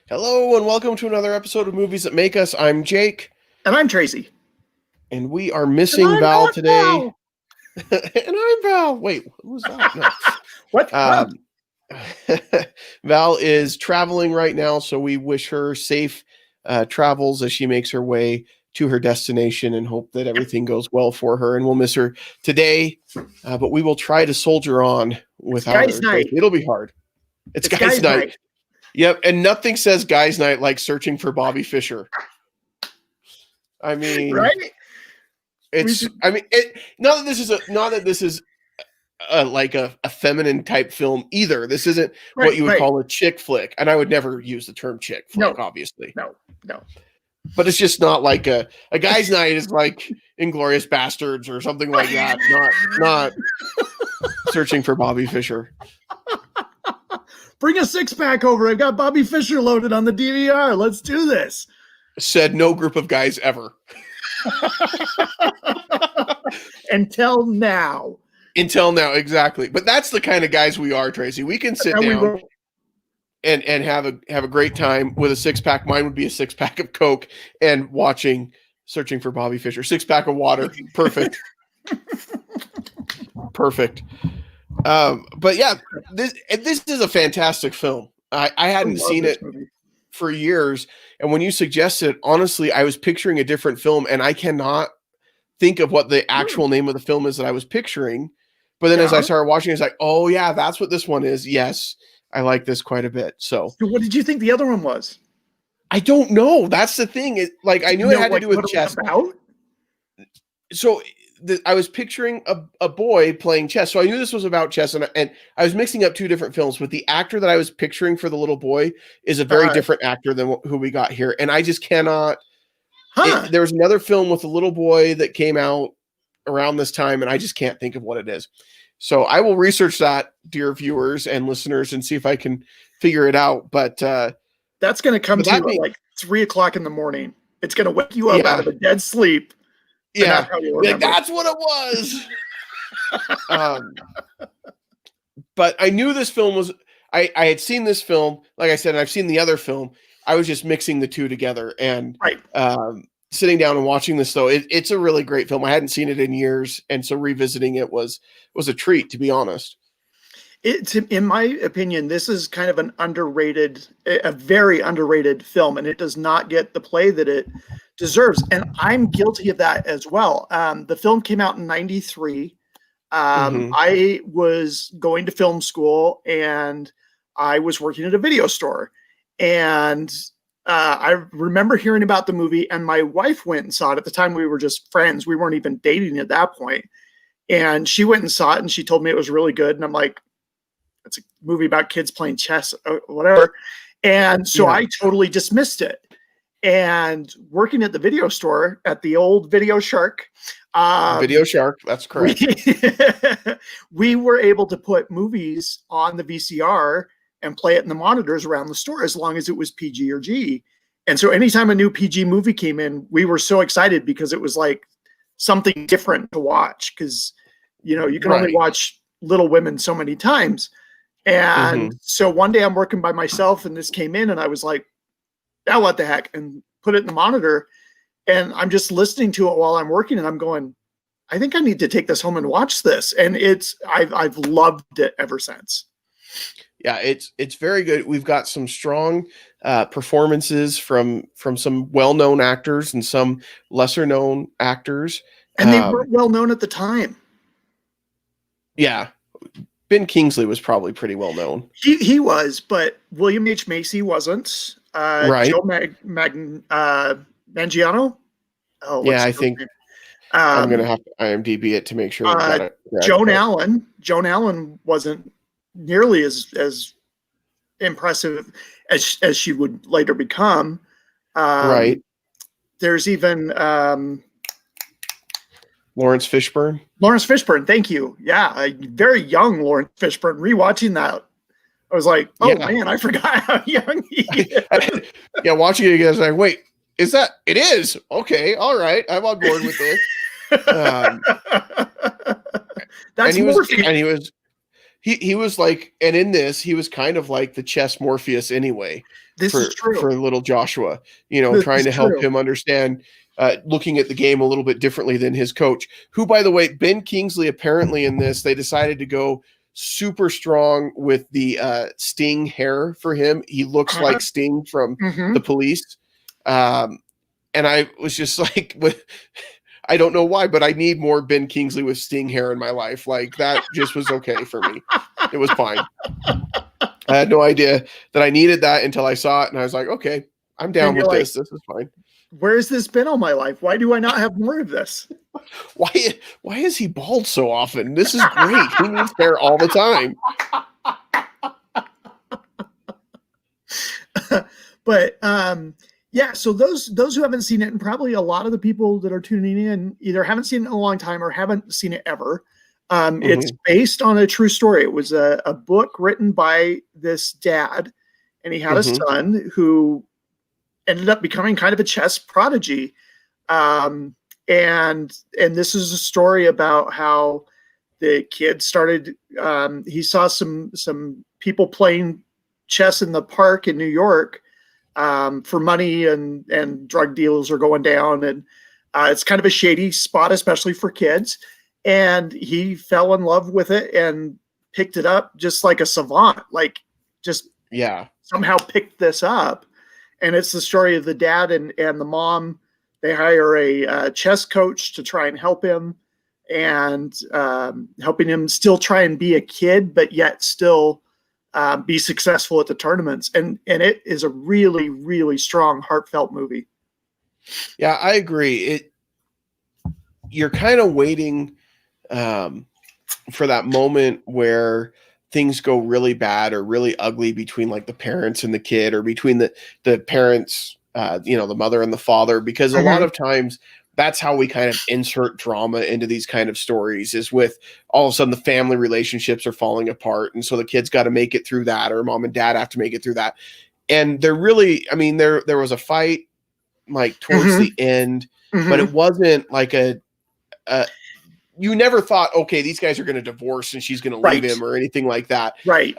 Hello and welcome to another episode of Movies That Make Us. I'm Jake. And I'm Tracy. And we are missing Val today. And I'm Val. Wait, who was that? No. What? Val is traveling right now, so we wish her safe travels as she makes her way to her destination and hope that everything goes well for her. And we'll miss her today, but we will try to soldier on without her. Night. It'll be hard. It's guys' night. Yep, and nothing says guys' night like searching for Bobby Fischer. I mean, right? Not that this is like a feminine type film either. This isn't what you would call a chick flick, and I would never use the term chick flick, obviously. No. But it's just not like a guy's night is like Inglourious Bastards or something like that. Not searching for Bobby Fischer. Bring a six-pack over. I've got Bobby Fischer loaded on the DVR. Let's do this. Said no group of guys ever. Until now, exactly. But that's the kind of guys we are, Tracy. We can sit down and have a great time with a six-pack. Mine would be a six-pack of Coke and watching Searching for Bobby Fischer. Six-pack of water. Perfect. Perfect. But yeah, this is a fantastic film. I hadn't seen it for years, and when you suggested it, honestly, I was picturing a different film, and I cannot think of what the actual name of the film is that I was picturing. But then as I started watching, it's like, oh yeah, that's what this one is. Yes, I like this quite a bit. So what did you think the other one was? I don't know. That's the thing. I knew it had to do with chess. So I was picturing a boy playing chess. So I knew this was about chess, and I was mixing up two different films, but the actor that I was picturing for the little boy is a very different actor than who we got here. And I just cannot. There was another film with a little boy that came out around this time, and I just can't think of what it is. So I will research that, dear viewers and listeners, and see if I can figure it out. But that's going to come to you at like 3:00 in the morning. It's going to wake you up out of a dead sleep. Yeah, that's what it was. But I knew this film was. I had seen this film, like I said, and I've seen the other film. I was just mixing the two together and sitting down and watching this. Though it's a really great film. I hadn't seen it in years, and so revisiting it was a treat, to be honest. In my opinion, this is kind of a very underrated film, and it does not get the play that it deserves. And I'm guilty of that as well. The film came out in 93. I was going to film school, and I was working at a video store. And I remember hearing about the movie, and my wife went and saw it. At the time, we were just friends. We weren't even dating at that point. And she went and saw it, and she told me it was really good. And I'm like, it's a movie about kids playing chess, or whatever. And so I totally dismissed it. And working at the video store at the old Video Shark. Video Shark, that's correct. We were able to put movies on the VCR and play it in the monitors around the store as long as it was PG or G. And so anytime a new PG movie came in, we were so excited because it was like something different to watch. Because, you can only watch Little Women so many times. And so one day I'm working by myself, and this came in, and I was like, now what the heck? And put it in the monitor. And I'm just listening to it while I'm working, and I'm going, I think I need to take this home and watch this. And I've loved it ever since. Yeah, it's very good. We've got some strong performances from some well-known actors and some lesser-known actors. And they weren't well-known at the time. Yeah. Ben Kingsley was probably pretty well-known. He was, but William H. Macy wasn't. Joe Manganiello? Oh, yeah, I think I'm going to have to IMDb it to make sure. Joan Allen wasn't nearly as impressive as she would later become. There's even Lawrence Fishburne. Thank you. Yeah, a very young Lawrence Fishburne. Rewatching that, I was like, oh man, I forgot how young he is. Watching it again, I was like, wait, is that? It is. Okay, all right, I'm on board with this. That's and he was he was like, and in this, he was kind of like the chess Morpheus anyway This is for true. little Joshua, you know, This trying is to help true. him understand, looking at the game a little bit differently than his coach, who, by the way, Ben Kingsley, apparently in this, they decided to go super strong with the Sting hair for him. He looks like Sting from the Police. And I was just like, I don't know why, but I need more Ben Kingsley with Sting hair in my life. Like, that just was okay for me. It was fine. I had no idea that I needed that until I saw it, and I was like, okay, I'm down with this. This is fine. Where's this been all my life? Why do I not have more of this? Why is he bald so often? This is great. He needs hair all the time. But yeah, so those who haven't seen it, and probably a lot of the people that are tuning in either haven't seen it in a long time or haven't seen it ever. It's based on a true story. It was a book written by this dad, and he had a son who ended up becoming kind of a chess prodigy. And this is a story about how the kid started. He saw some people playing chess in the park in New York for money, and drug deals are going down, and it's kind of a shady spot, especially for kids. And he fell in love with it and picked it up just like a savant, like just somehow picked this up. And it's the story of the dad and the mom. They hire a chess coach to try and help him, and helping him still try and be a kid, but yet still be successful at the tournaments. And it is a really, really strong, heartfelt movie. Yeah, I agree. You're kind of waiting for that moment where things go really bad or really ugly between like the parents and the kid, or between the parents, the mother and the father, because a lot of times that's how we kind of insert drama into these kind of stories, is with all of a sudden the family relationships are falling apart. And so the kids got to make it through that, or mom and dad have to make it through that. And they're really, I mean, there was a fight like towards the end, but it wasn't like you never thought, okay, these guys are going to divorce and she's going to leave him or anything like that. Right.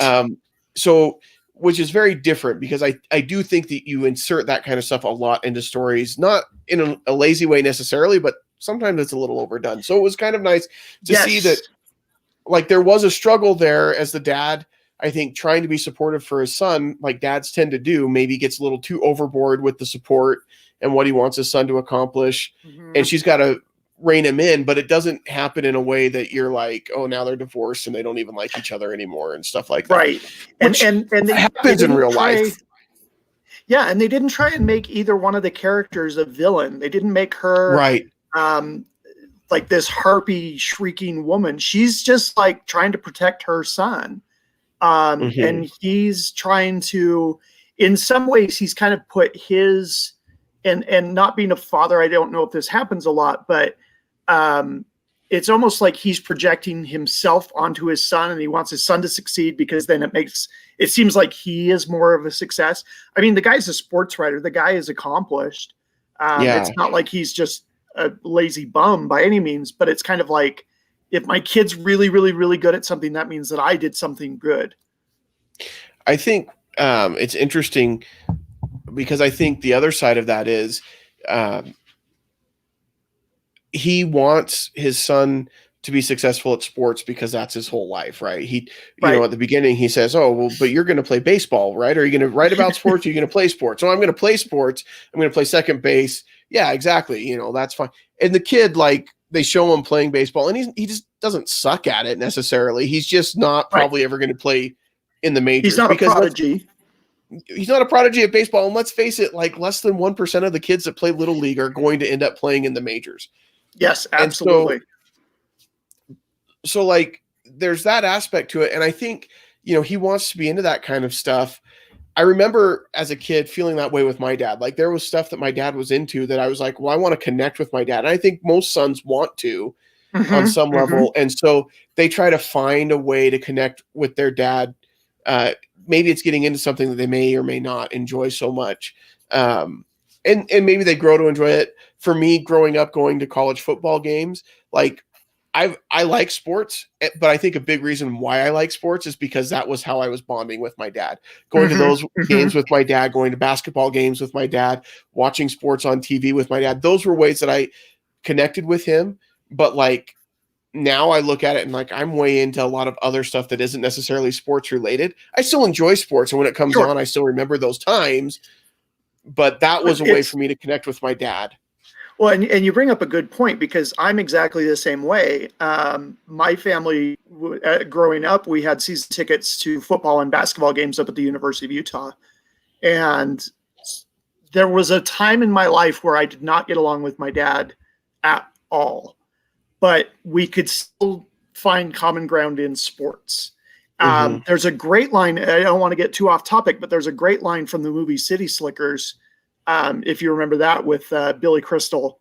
So, which is very different, because I do think that you insert that kind of stuff a lot into stories, not in a lazy way necessarily, but sometimes it's a little overdone. So it was kind of nice to see that, like, there was a struggle there as the dad, I think, trying to be supportive for his son, like dads tend to do, maybe gets a little too overboard with the support and what he wants his son to accomplish. And she's got to rein him in, but it doesn't happen in a way that you're like, oh, now they're divorced and they don't even like each other anymore and stuff like that. Right. And they happens in real life. Yeah. And they didn't try and make either one of the characters a villain. They didn't make her like this harpy shrieking woman. She's just like trying to protect her son. And he's trying to, in some ways, he's kind of put his, and not being a father, I don't know if this happens a lot, but it's almost like he's projecting himself onto his son, and he wants his son to succeed, because then it seems like he is more of a success. I mean, the guy's a sports writer. The guy is accomplished. It's not like he's just a lazy bum by any means, but it's kind of like, if my kid's really, really, really good at something, that means that I did something good. I think it's interesting, because I think the other side of that is he wants his son to be successful at sports because that's his whole life, right? You know, at the beginning he says, oh, well, but you're going to play baseball, right? Are you going to write about sports? Or are you going to play sports? So I'm going to play sports. I'm going to play second base. Yeah, exactly. You know, that's fine. And the kid, like, they show him playing baseball, and he just doesn't suck at it necessarily. He's just not probably ever going to play in the majors. He's not a prodigy. He's not a prodigy at baseball. And let's face it, like, less than 1% of the kids that play Little League are going to end up playing in the majors. Yes, absolutely. So like, there's that aspect to it. And I think, you know, he wants to be into that kind of stuff. I remember as a kid feeling that way with my dad. Like, there was stuff that my dad was into that I was like, well, I want to connect with my dad. And I think most sons want to on some level. And so they try to find a way to connect with their dad. Maybe it's getting into something that they may or may not enjoy so much. And maybe they grow to enjoy it. For me, growing up, going to college football games, like, I like sports, but I think a big reason why I like sports is because that was how I was bonding with my dad. Going to those games with my dad, going to basketball games with my dad, watching sports on TV with my dad. Those were ways that I connected with him. But like now I look at it and like I'm way into a lot of other stuff that isn't necessarily sports related. I still enjoy sports, and when it comes on, I still remember those times. But that was a way for me to connect with my dad. Well, and you bring up a good point, because I'm exactly the same way. My family, growing up, we had season tickets to football and basketball games up at the University of Utah. And there was a time in my life where I did not get along with my dad at all, but we could still find common ground in sports. There's a great line. I don't want to get too off topic, but there's a great line from the movie City Slickers. If you remember that, with Billy Crystal.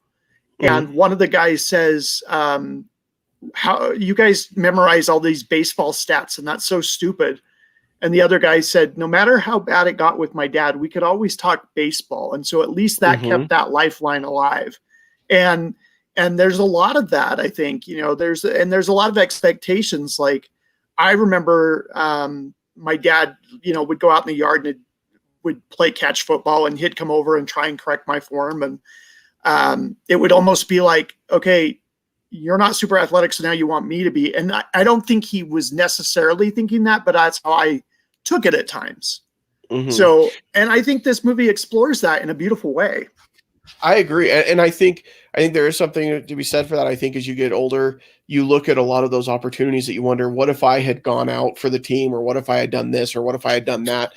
And one of the guys says, how you guys memorize all these baseball stats, and that's so stupid. And the other guy said, no matter how bad it got with my dad, we could always talk baseball. And so at least that kept that lifeline alive. And there's a lot of that, I think, there's a lot of expectations. Like I remember my dad, would go out in the yard and would play catch football, and he'd come over and try and correct my form. And it would almost be like, okay, you're not super athletic, so now you want me to be. And I don't think he was necessarily thinking that, but that's how I took it at times. So, and I think this movie explores that in a beautiful way. I agree. And I think there is something to be said for that. I think as you get older, you look at a lot of those opportunities that you wonder, what if I had gone out for the team, or what if I had done this, or what if I had done that?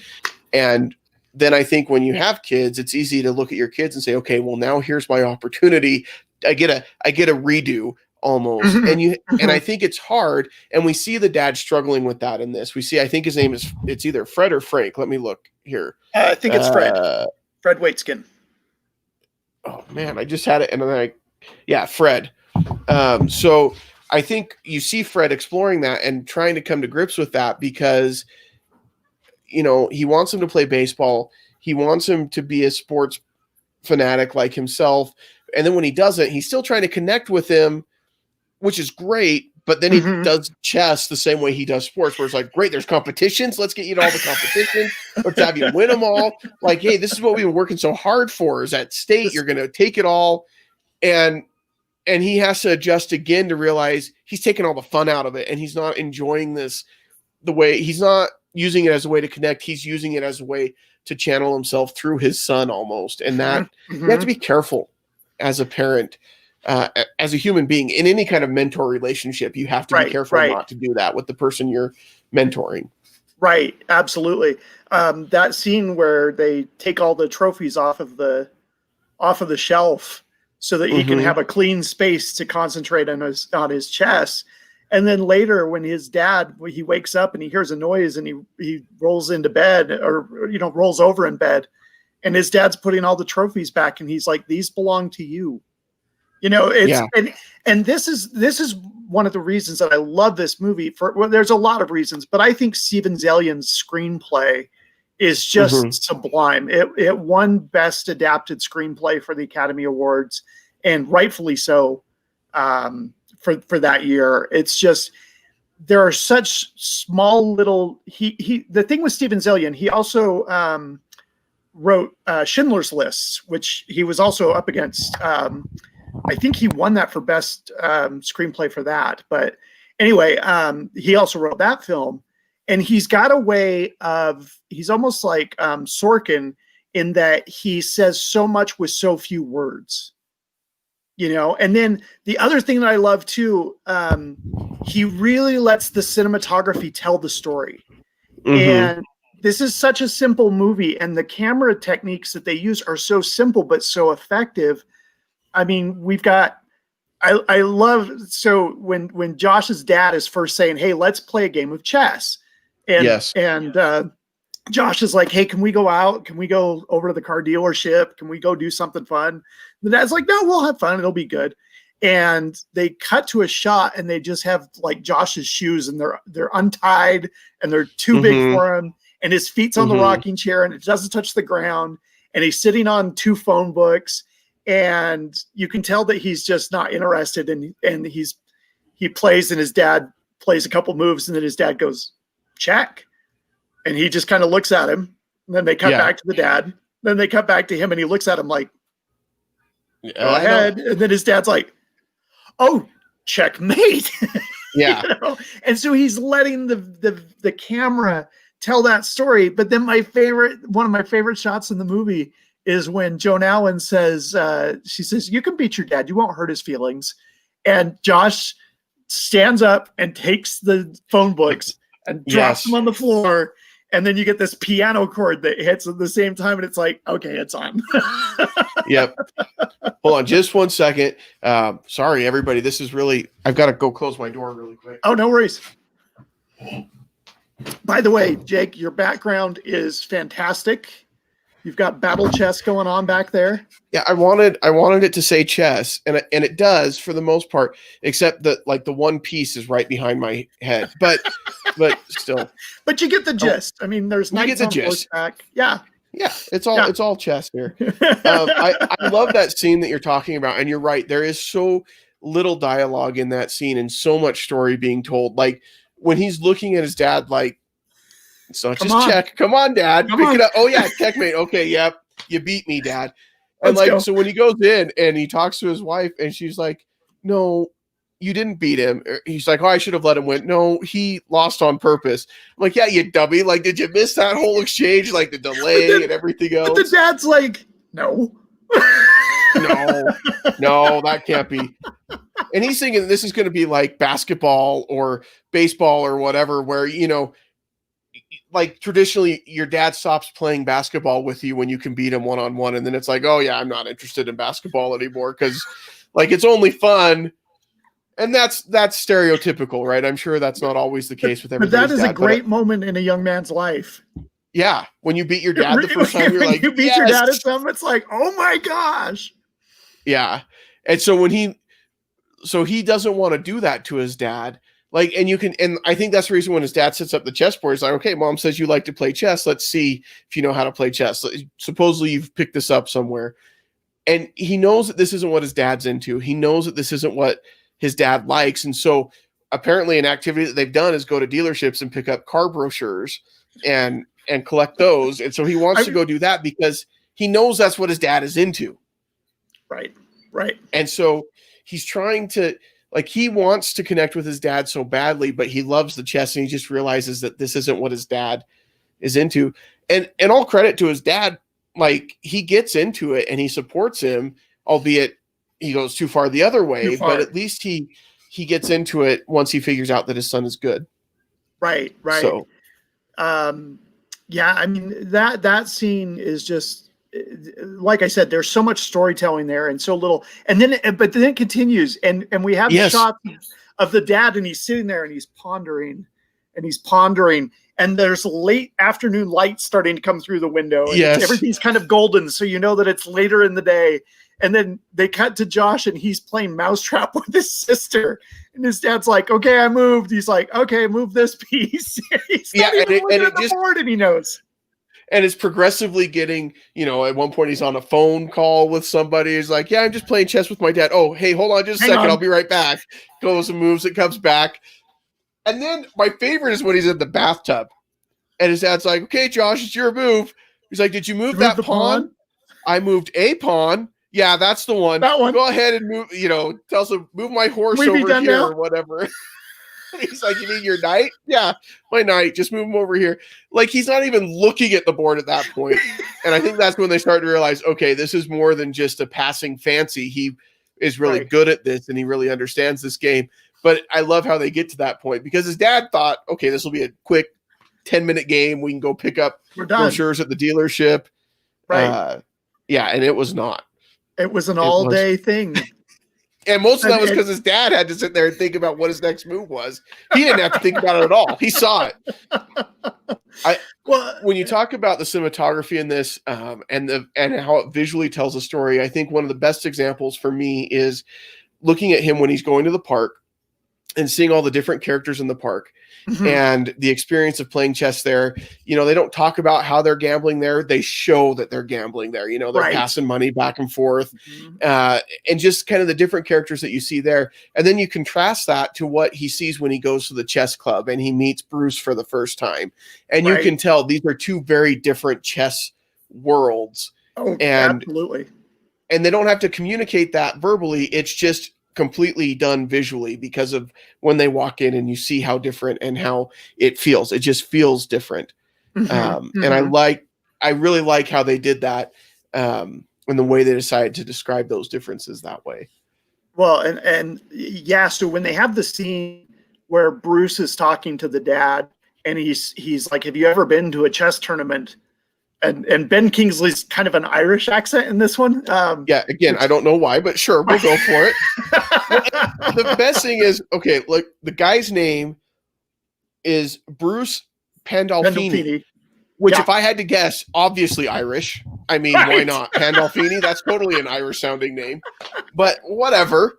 And then I think when you have kids, it's easy to look at your kids and say, okay, well, now here's my opportunity. I get a redo almost. And I think it's hard. And we see the dad struggling with that in this. We see, I think his name it's either Fred or Frank. Let me look here. I think it's Fred. Fred Waitskin. Oh man, I just had it. And then Fred. So I think you see Fred exploring that and trying to come to grips with that, because he wants him to play baseball. He wants him to be a sports fanatic like himself. And then when he doesn't, he's still trying to connect with him, which is great. But then he does chess the same way he does sports, where it's like, great, there's competitions. Let's get you to all the competitions. Let's have you win them all. Like, hey, this is what we've been working so hard for, is at state. You're going to take it all. And he has to adjust again to realize he's taking all the fun out of it. And he's not enjoying this the way he's not using it as a way to connect. He's using it as a way to channel himself through his son almost. And that you have to be careful as a parent, as a human being in any kind of mentor relationship. You have to be careful not to do that with the person you're mentoring. Right. Absolutely. That scene where they take all the trophies off of the shelf so that he can have a clean space to concentrate on his chess. And then later, when he wakes up and he hears a noise, and he rolls into bed, or rolls over in bed, and his dad's putting all the trophies back, and he's like, "These belong to you." And this is one of the reasons that I love this movie. There's a lot of reasons, but I think Steven Zalian's screenplay is just sublime. It won Best Adapted Screenplay for the Academy Awards, and rightfully so. For that year. It's just, there are such small little, the thing with Steven Zalian, he also wrote Schindler's List, which he was also up against. I think he won that for best screenplay for that. But anyway, he also wrote that film, and he's got a way of, he's almost like Sorkin, in that he says so much with so few words. And then the other thing that I love too, he really lets the cinematography tell the story. And this is such a simple movie, and the camera techniques that they use are so simple, but so effective. I mean, I love, so when Josh's dad is first saying, hey, let's play a game of chess. And Josh is like, hey, can we go out? Can we go over to the car dealership? Can we go do something fun? The dad's like, no, we'll have fun. It'll be good. And they cut to a shot, and they just have like Josh's shoes, and they're untied, and they're too big for him. And his feet's on the rocking chair, and it doesn't touch the ground. And he's sitting on 2 phone books, and you can tell that he's just not interested. And he plays and his dad plays a couple moves and then his dad goes, check. And he just kind of looks at him. And then they cut back to the dad. Then they cut back to him and he looks at him like, go ahead. And then his dad's like, oh, checkmate. Yeah. You know? And so he's letting the camera tell that story. But then one of my favorite shots in the movie is when Joan Allen says, she says, you can beat your dad. You won't hurt his feelings. And Josh stands up and takes the phone books and drops them on the floor. And then you get this piano chord that hits at the same time. And it's like, okay, it's on. Yep. Hold on just one second. Sorry, everybody. This is really, I've got to go close my door really quick. Oh, no worries. By the way, Jake, your background is fantastic. You've got battle chess going on back there. Yeah, I wanted it to say chess, and it does for the most part, except that like the one piece is right behind my head. But still. But you get the gist. I mean, there's knights on horseback. Yeah. Yeah, it's all chess here. I love that scene that you're talking about, and you're right. There is so little dialogue in that scene, and so much story being told. Like when he's looking at his dad, like, so just check. Come on, Dad. Pick it up. Oh yeah, checkmate. Okay, yep. You beat me, Dad. And Let's go. So when he goes in and he talks to his wife, and she's like, "No, you didn't beat him." He's like, "Oh, I should have let him win." No, he lost on purpose. I'm like, yeah, you dummy. Like, did you miss that whole exchange? Like the delay and everything else. But the dad's like, no. No, that can't be. And he's thinking this is going to be like basketball or baseball or whatever, where, you know, like traditionally your dad stops playing basketball with you when you can beat him one-on-one. And then it's like, oh yeah, I'm not interested in basketball anymore. Cause like, it's only fun. And that's stereotypical, right? I'm sure that's not always the case with everybody. But that is a great moment in a young man's life. Yeah. When you beat your dad the first time, you're like, you beat your dad at something, it's like, oh my gosh. Yeah. And so he doesn't want to do that to his dad. Like, and I think that's the reason when his dad sets up the chessboard, he's like, okay, Mom says you like to play chess. Let's see if you know how to play chess. Supposedly you've picked this up somewhere. And he knows that this isn't what his dad's into. He knows that this isn't what his dad likes. And so apparently an activity that they've done is go to dealerships and pick up car brochures and collect those. And so he wants to go do that because he knows that's what his dad is into. Right. And so he's trying to, like, he wants to connect with his dad so badly, but he loves the chess and he just realizes that this isn't what his dad is into. And all credit to his dad, like, he gets into it and he supports him, albeit he goes too far the other way, but at least he gets into it once he figures out that his son is good. Right. So, yeah, I mean, that scene is just, like I said, there's so much storytelling there and so little, but then it continues and we have the shot of the dad and he's sitting there and he's pondering and there's late afternoon light starting to come through the window. And everything's kind of golden. So you know that it's later in the day. And then they cut to Josh and he's playing mousetrap with his sister. And his dad's like, okay, I moved. He's like, okay, move this piece. He's not even looking at the board and he knows. And it's progressively getting, you know, at one point he's on a phone call with somebody. He's like, yeah, I'm just playing chess with my dad. Oh, hey, hold on just a second. I'll be right back. Goes and moves it, comes back. And then my favorite is when he's in the bathtub. And his dad's like, okay, Josh, it's your move. He's like, did you move that pawn? I moved a pawn. Yeah, that's the one. That one. Go ahead and move, you know, tells him, move my horse over here now? Or whatever. He's like, you mean your knight? Yeah, my knight. Just move him over here. Like, he's not even looking at the board at that point. And I think that's when they start to realize, okay, this is more than just a passing fancy. He is really good at this and he really understands this game. But I love how they get to that point because his dad thought, okay, this will be a quick 10-minute game. We can go pick up brochures at the dealership. Right. Yeah, and it was not. It was an all-day thing. And most of that was because his dad had to sit there and think about what his next move was. He didn't have to think about it at all. He saw it. When you talk about the cinematography in this and how it visually tells a story, I think one of the best examples for me is looking at him when he's going to the park and seeing all the different characters in the park. Mhm. and the experience of playing chess there. They don't talk about how they're gambling there. They show that they're gambling there. They're Right. passing money back and forth, Mhm. and just kind of the different characters that you see there. And then you contrast that to what he sees when he goes to the chess club and he meets Bruce for the first time. And you Right. can tell these are two very different chess worlds. Oh, And absolutely. they don't have to communicate that verbally. It's just completely done visually because of when they walk in and you see how different and how it feels. It just feels different. Mhm. And Mhm. I really like how they did that, and the way they decided to describe those differences that way. Well, and yeah, so when they have the scene where Bruce is talking to the dad and he's like, "Have you ever been to a chess tournament?" And Ben Kingsley's kind of an Irish accent in this one. Yeah, again, Which I don't know why, but sure, we'll go for it. Well, the best thing is, okay, look, the guy's name is Bruce Pandolfini, Gandolfini. which, Yeah, if I had to guess, obviously Irish. I mean, why right. not? Pandolfini, that's totally an Irish sounding name. But whatever.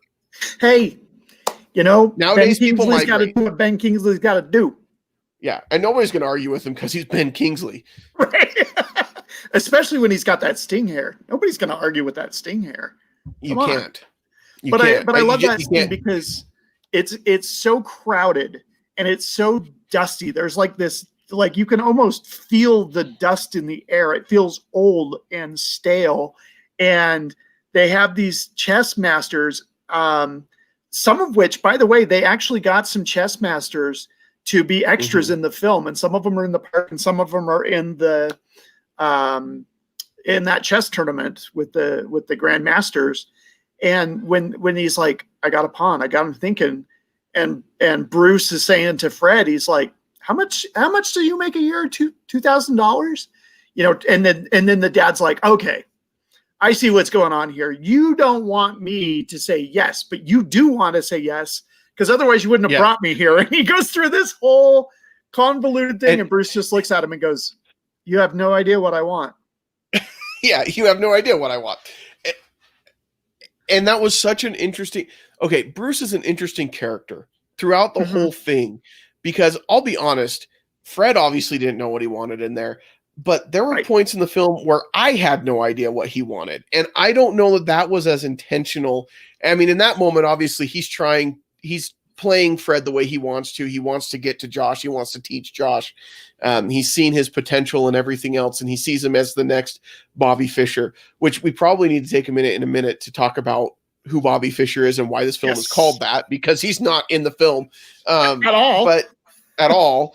Hey, Ben Nowadays, people Kingsley's got to migrate. do what Ben Kingsley's got to do. Yeah, and nobody's going to argue with him because he's Ben Kingsley. Right? Especially when he's got that sting hair. Nobody's going to argue with that sting hair. You Come on. can't. You But can't. I love that You scene can't. because it's so crowded and it's so dusty. There's like this, like you can almost feel the dust in the air. It feels old and stale. And they have these chess masters, some of which, by the way, they actually got some chess masters to be extras Mhm. in the film, and some of them are in the park, and some of them are um, in that chess tournament with the grandmasters. And when he's like, "I got a pawn," I got him thinking, and Bruce is saying to Fred, he's like, "How much do you make a year? $2,000?" And then the dad's like, "Okay, I see what's going on here. You don't want me to say yes, but you do want to say yes, because otherwise you wouldn't have Yeah. brought me here." And he goes through this whole convoluted thing, and Bruce just looks at him and goes, "You have no idea what I want." Yeah, you have no idea what I want. And that was such an interesting. Okay, Bruce is an interesting character throughout the Mhm. whole thing, because I'll be honest, Fred obviously didn't know what he wanted in there, but there were Right. points in the film where I had no idea what he wanted, and I don't know that that was as intentional. I mean, in that moment, obviously, he's playing Fred the way he wants to. He wants to get to Josh. He wants to teach Josh. He's seen his potential and everything else, and he sees him as the next Bobby Fischer, which we probably need to take a minute to talk about who Bobby Fischer is and why this film is Yes. called that, because he's not in the film At all. but at all.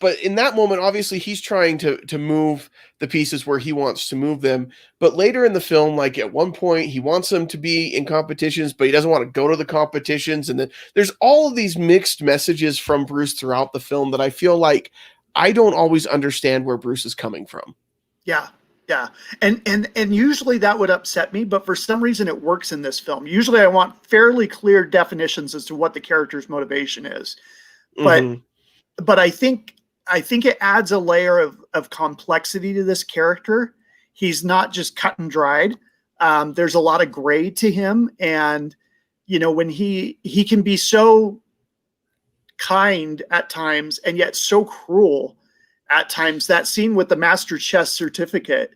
But in that moment, obviously, he's trying to move the pieces where he wants to move them. But later in the film, like at one point, he wants them to be in competitions, but he doesn't want to go to the competitions. And then there's all of these mixed messages from Bruce throughout the film that I feel like I don't always understand where Bruce is coming from. Yeah. Yeah. And usually that would upset me, but for some reason it works in this film. Usually I want fairly clear definitions as to what the character's motivation is. But Mhm. but I think it adds a layer of complexity to this character. He's not just cut and dried. There's a lot of gray to him, and when he can be so kind at times and yet so cruel at times. That scene with the master chess certificate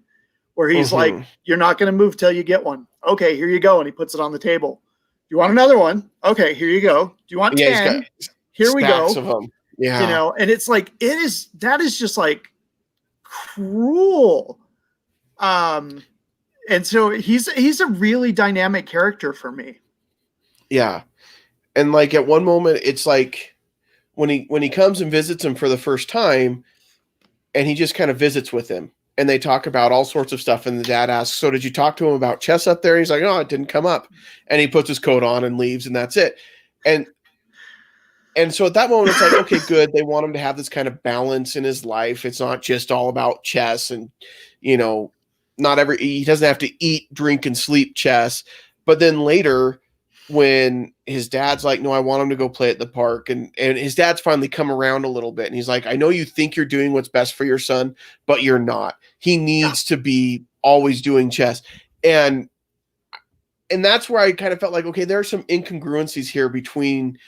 where he's like, "You're not going to move till you get one. Okay, here you go," and he puts it on the table. "You want another one? Okay, here you go. Do you want Yeah, he's got 10? Here we stacks go." of them. Yeah. And it's like that is just like cruel. And so he's a really dynamic character for me. Yeah. And like at one moment, it's like when he comes and visits him for the first time, and he just kind of visits with him, and they talk about all sorts of stuff. And the dad asks, "So did you talk to him about chess up there?" He's like, "Oh, it didn't come up." And he puts his coat on and leaves, and that's it. And so at that moment, it's like, okay, good. They want him to have this kind of balance in his life. It's not just all about chess, and he doesn't have to eat, drink, and sleep chess. But then later, when his dad's like, "No, I want him to go play at the park," and his dad's finally come around a little bit, and he's like, "I know you think you're doing what's best for your son, but you're not. He needs to be always doing chess." And that's where I kind of felt like, okay, there are some incongruencies here between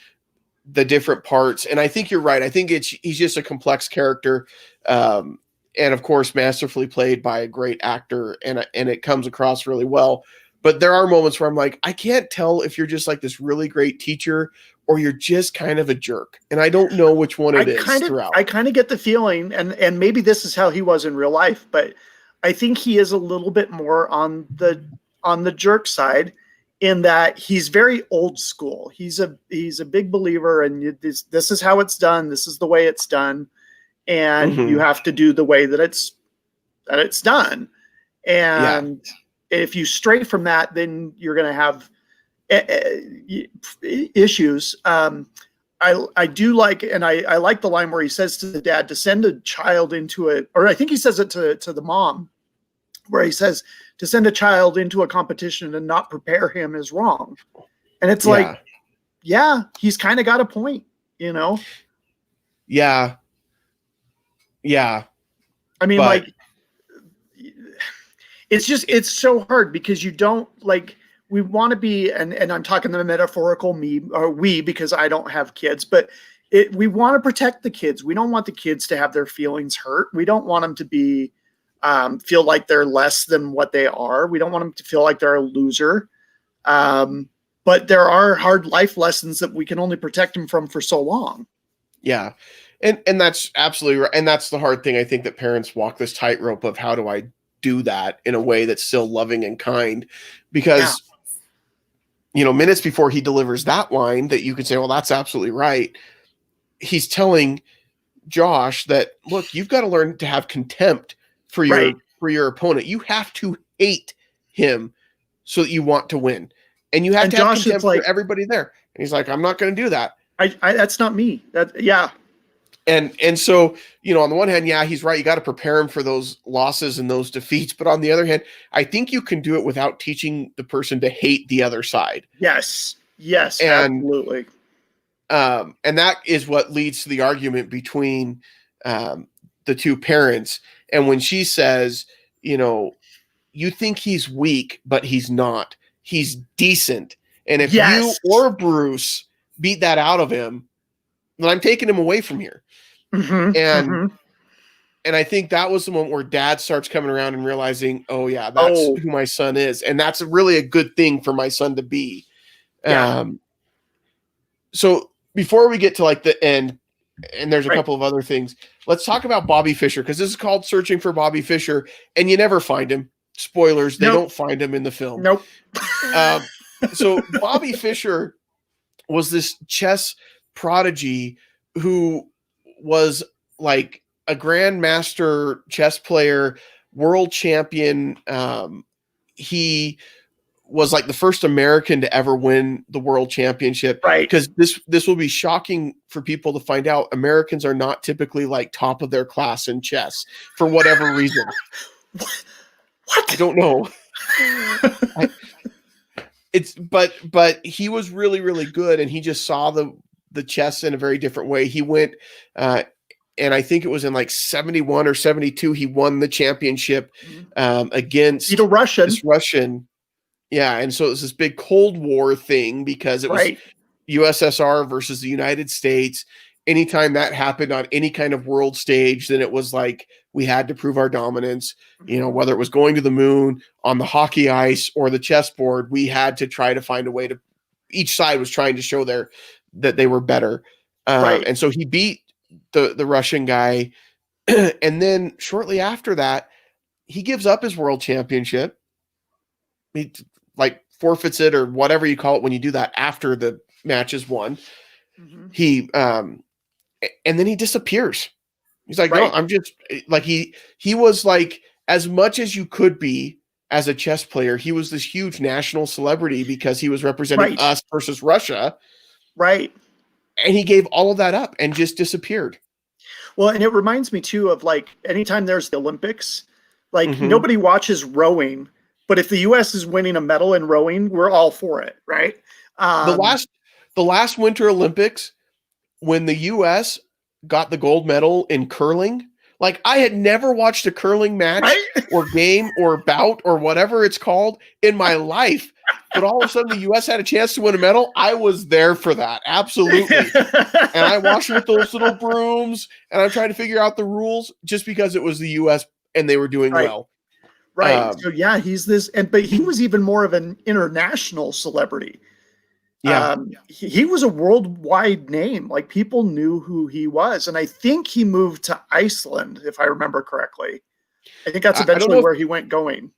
the different parts. And I think you're right. I think he's just a complex character. And of course, masterfully played by a great actor, and it comes across really well. But there are moments where I'm like, I can't tell if you're just like this really great teacher or you're just kind of a jerk. And I don't know which one it is throughout. I kind of get the feeling, and maybe this is how he was in real life, but I think he is a little bit more on the jerk side, in that he's very old school. He's a big believer, and this is how it's done. This is the way it's done. And you have to do the way that it's done. And if you stray from that, then you're going to have issues. I do like, and I like the line where he says to the dad to send a child into it, or I think he says it to the mom, where he says to send a child into a competition and not prepare him is wrong. And it's like, yeah, he's kind of got a point, you know? Yeah. Yeah. I mean, like, it's so hard because you don't, like, we want to be, and I'm talking the metaphorical we, because I don't have kids, but we want to protect the kids. We don't want the kids to have their feelings hurt. We don't want them to be, feel like they're less than what they are. We don't want them to feel like they're a loser. But there are hard life lessons that we can only protect them from for so long. Yeah. And that's absolutely right. And that's the hard thing. I think that parents walk this tightrope of how do I do that in a way that's still loving and kind, because, minutes before he delivers that line that you could say, well, that's absolutely right. He's telling Josh that, look, you've got to learn to have contempt for your opponent. You have to hate him so that you want to win. And you have to have contempt for everybody there. And he's like, I'm not going to do that. That's not me. And so, on the one hand, he's right. You got to prepare him for those losses and those defeats. But on the other hand, I think you can do it without teaching the person to hate the other side. Yes, absolutely. And that is what leads to the argument between the two parents. And when she says, you think he's weak, but he's not. He's decent. And if you or Bruce beat that out of him, then I'm taking him away from here. And I think that was the moment where dad starts coming around and realizing, that's who my son is. And that's really a good thing for my son to be. So before we get to like the end, and there's a couple of other things, let's talk about Bobby Fischer, because this is called Searching for Bobby Fischer, and you never find him. Spoilers, they don't find him in the film. Nope. So Bobby Fischer was this chess prodigy who was like a grandmaster chess player, world champion. He was like the first American to ever win the world championship. Right. Because this will be shocking for people to find out. Americans are not typically like top of their class in chess for whatever reason. What? I don't know. But he was really, really good, and he just saw the chess in a very different way. He went, and I think it was in like 71 or 72, he won the championship against this Russian. Yeah, and so it was this big Cold War thing, because it was USSR versus the United States. Anytime that happened on any kind of world stage, then it was like we had to prove our dominance. Whether it was going to the moon, on the hockey ice, or the chessboard, we had to try to find a way to. Each side was trying to show that they were better, and so he beat the Russian guy, and then shortly after that, he gives up his world championship. He like forfeits it, or whatever you call it when you do that after the match is won. He and then he disappears. He's like, no, I'm just like, he was like, as much as you could be as a chess player, he was this huge national celebrity because he was representing us versus Russia. Right. And he gave all of that up and just disappeared. Well, and it reminds me too of like, anytime there's the Olympics, like nobody watches rowing, but if the US is winning a medal in rowing, we're all for it. Right. The last Winter Olympics, when the US got the gold medal in curling, like I had never watched a curling match or game or bout or whatever it's called in my life. but all of a sudden the U.S. had a chance to win a medal. I was there for that. Absolutely. And I watched with those little brooms and I'm trying to figure out the rules just because it was the U.S. and they were doing well. Right. So yeah, he's this, but he was even more of an international celebrity. Yeah. He was a worldwide name. Like people knew who he was. And I think he moved to Iceland, if I remember correctly. I think that's eventually where he went going.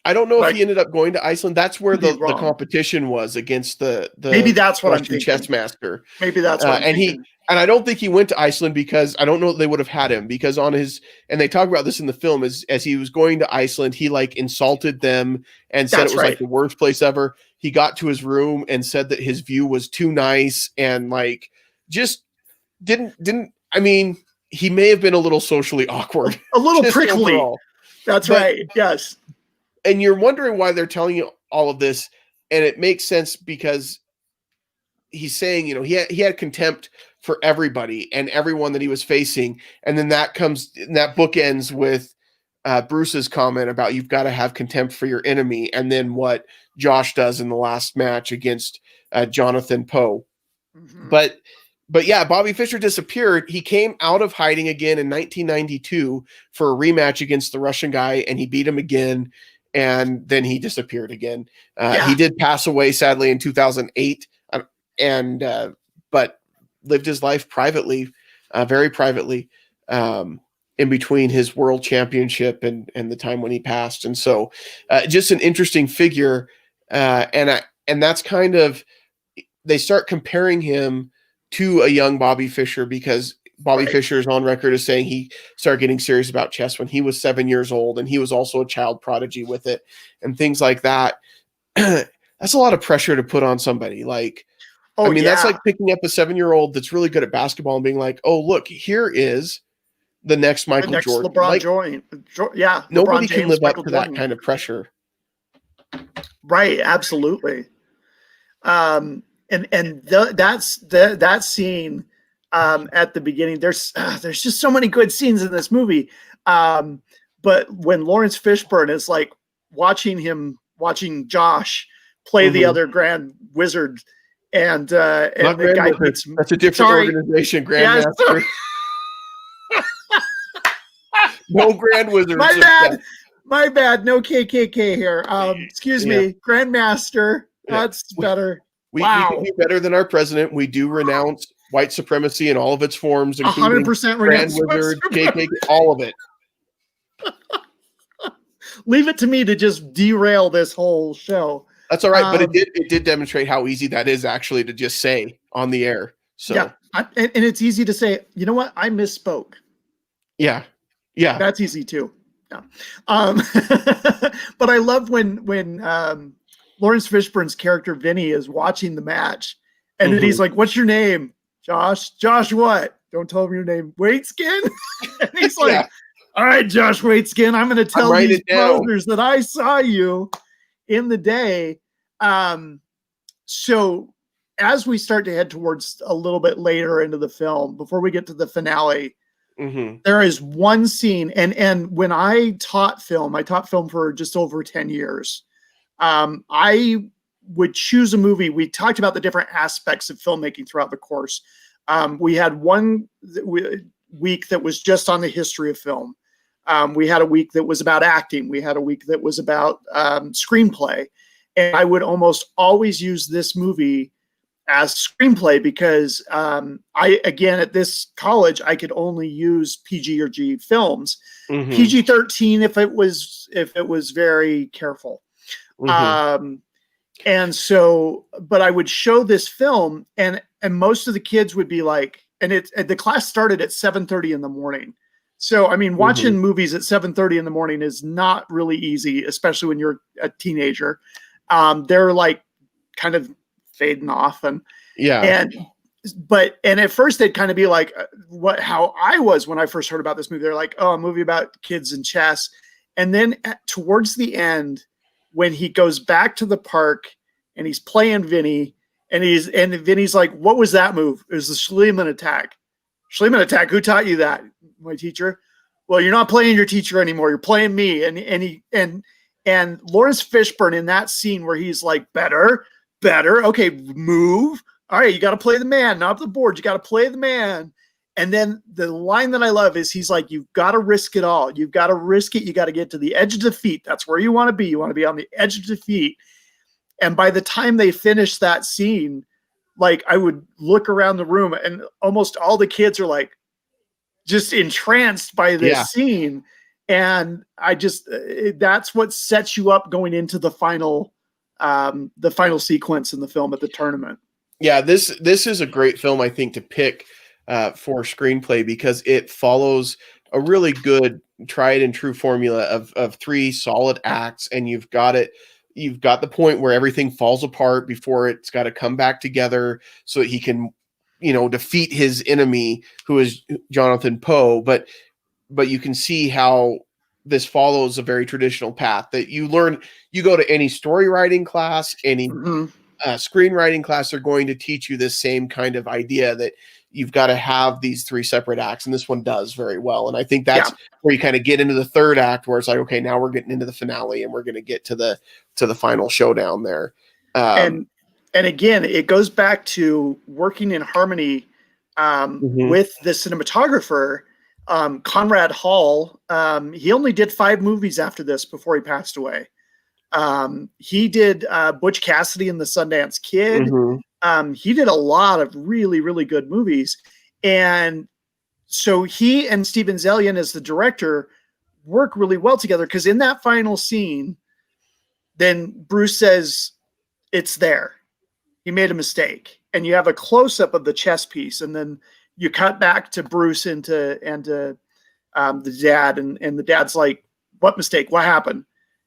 I don't know if he ended up going to Iceland. That's where the competition was against the maybe that's what Russian I'm thinking. chess master. Maybe that's what I'm thinking. And I don't think he went to Iceland because I don't know that they would have had him because on his, and they talk about this in the film, as he was going to Iceland, he like insulted them and said it was like the worst place ever. He got to his room and said that his view was too nice and like just didn't I mean, he may have been a little socially awkward. A little prickly. Overall. That's right. Yes. And you're wondering why they're telling you all of this. And it makes sense because he's saying, you know, he had contempt for everybody and everyone that he was facing. And then that book ends with Bruce's comment about you've got to have contempt for your enemy. And then what Josh does in the last match against Jonathan Poe. Mm-hmm. But yeah, Bobby Fischer disappeared. He came out of hiding again in 1992 for a rematch against the Russian guy, and he beat him again. And then he disappeared again. He did pass away, sadly, in 2008, but lived his life privately, very privately, in between his world championship and the time when he passed. And so just an interesting figure. And that's kind of, they start comparing him to a young Bobby Fischer because Bobby Fischer is on record as saying he started getting serious about chess when he was 7 years old, and he was also a child prodigy with it and things like that. That's a lot of pressure to put on somebody. Like, that's like picking up a 7-year-old that's really good at basketball and being like, oh, look, here is the next Michael Jordan. LeBron like, Jordan. Yeah. Nobody can live up to that kind of pressure. Right. Absolutely. That scene at the beginning, there's just so many good scenes in this movie. But when Lawrence Fishburne is like watching Josh play the other Grand Wizard, and the guy beats him. That's a different organization, Grandmaster. No Grand Wizard. My bad. No KKK here. Excuse me, Grandmaster. That's better. We can do better than our president. We do renounce white supremacy in all of its forms, including 100% Grand Wizard, KKK, all of it. Leave it to me to just derail this whole show. That's all right, but it did demonstrate how easy that is actually to just say on the air. So yeah, and it's easy to say. You know what? I misspoke. Yeah, that's easy too. Yeah, but I love when Lawrence Fishburne's character Vinny is watching the match, and then he's like, "What's your name, Josh? Josh, what? Don't tell him your name. Waitskin." And he's like, "All right, Josh Waitskin, I'm going to tell these brothers that I saw you in the day." So as we start to head towards a little bit later into the film, before we get to the finale, there is one scene, and when I taught film for just over 10 years. I would choose a movie. We talked about the different aspects of filmmaking throughout the course. We had one week that was just on the history of film. We had a week that was about acting. We had a week that was about screenplay. And I would almost always use this movie as screenplay because at this college, I could only use PG or G films. PG-13 if it was very careful. And so, but I would show this film and most of the kids would be like, and the class started at 7:30 in the morning. So, I mean, watching movies at 7:30 in the morning is not really easy, especially when you're a teenager. They're like kind of fading off and at first they'd kind of be like how I was when I first heard about this movie. They're like, oh, a movie about kids and chess. And then towards the end, when he goes back to the park and he's playing Vinny and Vinny's like, what was that move? It was the Schliemann attack. Schliemann attack. Who taught you that? My teacher. Well, you're not playing your teacher anymore. You're playing me. And And Lawrence Fishburne in that scene where he's like, better, okay, move. All right, you got to play the man, not the board. You got to play the man. And then the line that I love is he's like, you've got to risk it all. You've got to risk it. You got to get to the edge of defeat. That's where you want to be. You want to be on the edge of defeat. And by the time they finish that scene, like I would look around the room and almost all the kids are like just entranced by this scene. And I just, that's what sets you up going into the final sequence in the film at the tournament. Yeah, this is a great film, I think, to pick for screenplay because it follows a really good tried and true formula of 3 solid acts, and you've got the point where everything falls apart before it's got to come back together so that he can, defeat his enemy, who is Jonathan Poe. But you can see how this follows a very traditional path that you learn. You go to any story writing class, any screenwriting class, they're going to teach you this same kind of idea that you've got to have these 3 separate acts, and this one does very well. And I think that's where you kind of get into the third act, where it's like, okay, now we're getting into the finale, and we're going to get to the final showdown there. And again, it goes back to working in harmony with the cinematographer, Conrad Hall. He only did 5 movies after this before he passed away. He did Butch Cassidy and the Sundance Kid. He did a lot of really, really good movies. And so he and Steven Zaillian as the director work really well together, because in that final scene, then Bruce says, it's there. He made a mistake. And you have a close-up of the chess piece, and then you cut back to Bruce and the dad, and the dad's like, what mistake? What happened?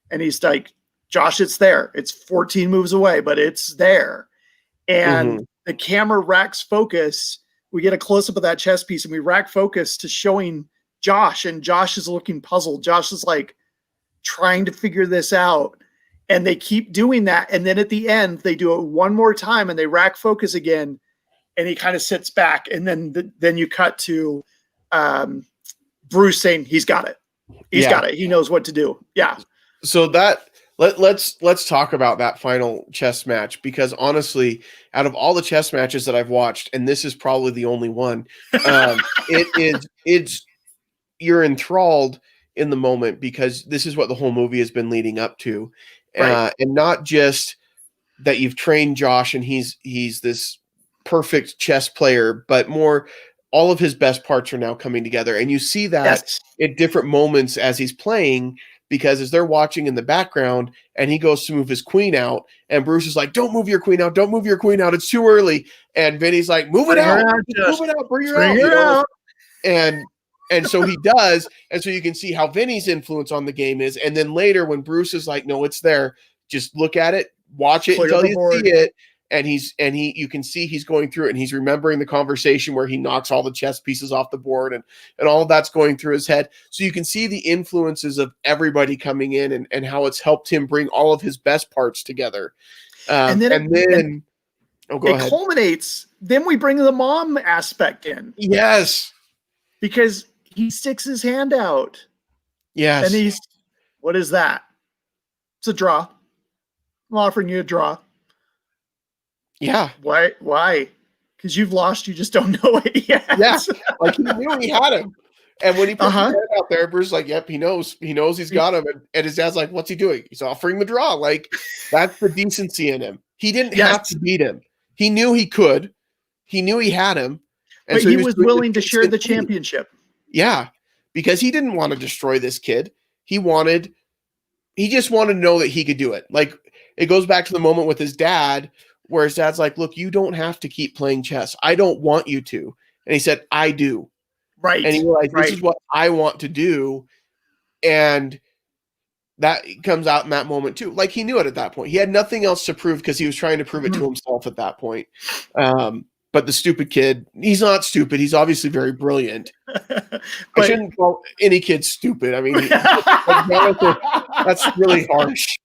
And he's like, Josh, it's there. It's 14 moves away, but it's there. And the camera racks focus. We get a close-up of that chess piece, and we rack focus to showing Josh, and Josh is looking puzzled. Josh is like trying to figure this out. And they keep doing that. And then at the end, they do it one more time, and they rack focus again, and he kind of sits back. And then you cut to Bruce saying, he's got it. He's got it. He knows what to do. Yeah. So let's talk about that final chess match, because honestly, out of all the chess matches that I've watched, and this is probably the only one, you're enthralled in the moment, because this is what the whole movie has been leading up to. And not just that you've trained Josh and he's this perfect chess player, but more, all of his best parts are now coming together. And you see that at different moments as he's playing, because as they're watching in the background and he goes to move his queen out, and Bruce is like, don't move your queen out. Don't move your queen out. It's too early. And Vinny's like, move it out. Move it out. Bring her out. And so he does. And so you can see how Vinny's influence on the game is. And then later when Bruce is like, no, it's there. Just look at it, watch it until you see it. And you can see he's going through it, and he's remembering the conversation where he knocks all the chess pieces off the board, and all of that's going through his head. So you can see the influences of everybody coming in, and how it's helped him bring all of his best parts together. Go ahead. Culminates. Then we bring the mom aspect in. Yes. Because he sticks his hand out. Yes. And what is that? It's a draw. I'm offering you a draw. Yeah. Why? Because you've lost. You just don't know it yet. Yeah. Like he knew he had him. And when he put his hand out there, Bruce's like, yep, he knows. He knows he's got him. And his dad's like, what's he doing? He's offering the draw. Like, that's the decency in him. He didn't have to beat him. He knew he could. He knew he had him. And but so he was willing to share the championship. Yeah. Because he didn't want to destroy this kid. He just wanted to know that he could do it. Like, it goes back to the moment with his dad, where his dad's like, look, you don't have to keep playing chess. I don't want you to. And he said, I do. Right. And he realized, this is what I want to do. And that comes out in that moment too. Like, he knew it at that point. He had nothing else to prove, because he was trying to prove it to himself at that point. But the stupid kid, he's not stupid. He's obviously very brilliant. I shouldn't call any kid stupid. I mean, that's really harsh.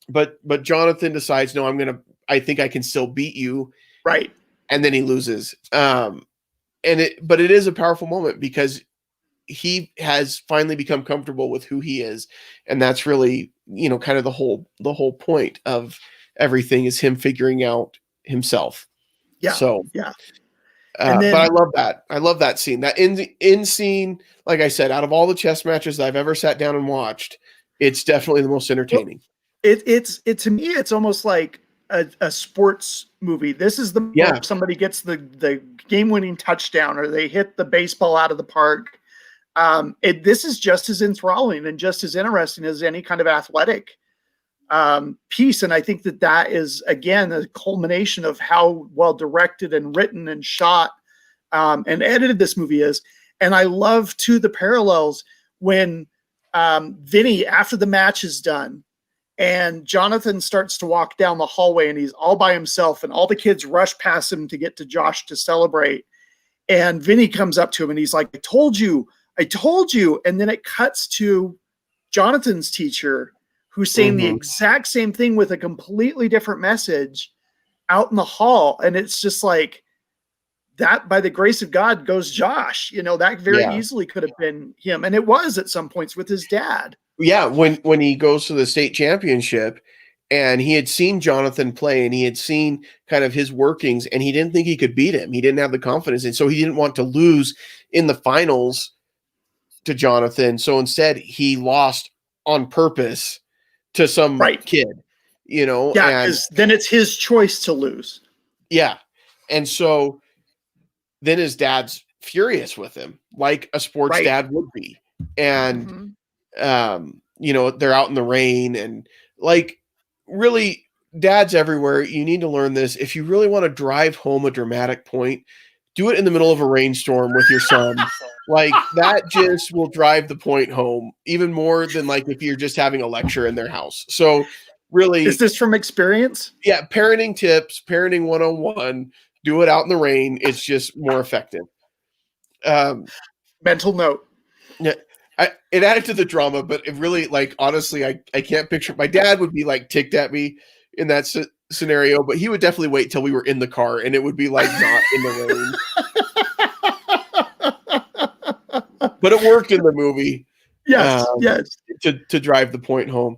But Jonathan decides, no, I think I can still beat you. Right. And then he loses. But it is a powerful moment, because he has finally become comfortable with who he is, and that's really, kind of the whole point of everything is him figuring out himself. Yeah. So yeah. And then, but I love that. I love that scene. That in scene, like I said, out of all the chess matches that I've ever sat down and watched, it's definitely the most entertaining. It's to me, it's almost like a sports movie. This is the somebody gets the game-winning touchdown, or they hit the baseball out of the park. This is just as enthralling and just as interesting as any kind of athletic piece. And I think that is, again, a culmination of how well directed and written and shot and edited this movie is. And I love, too, the parallels when Vinny, after the match is done, and Jonathan starts to walk down the hallway, and he's all by himself, and all the kids rush past him to get to Josh to celebrate. And Vinny comes up to him, and he's like, I told you. And then it cuts to Jonathan's teacher, who's saying the exact same thing with a completely different message out in the hall. And it's just like, that, by the grace of God, goes Josh. That very easily could have been him. And it was at some points with his dad. Yeah, when he goes to the state championship, and he had seen Jonathan play, and he had seen kind of his workings, and he didn't think he could beat him. He didn't have the confidence, and so he didn't want to lose in the finals to Jonathan. So instead, he lost on purpose to some kid, Yeah, because then it's his choice to lose. Yeah, and so then his dad's furious with him, like a sports dad would be, and they're out in the rain, and like, really, dads everywhere, you need to learn this. If you really want to drive home a dramatic point, do it in the middle of a rainstorm with your son. Like, that just will drive the point home even more than like if you're just having a lecture in their house. So really, is this from experience? Yeah, parenting tips, parenting 101, do it out in the rain. It's just more effective. Mental note. Yeah. It added to the drama, but it really, like, honestly, I can't picture. My dad would be like ticked at me in that scenario, but he would definitely wait till we were in the car, and it would be like not in the rain. But it worked in the movie. Yes. To drive the point home.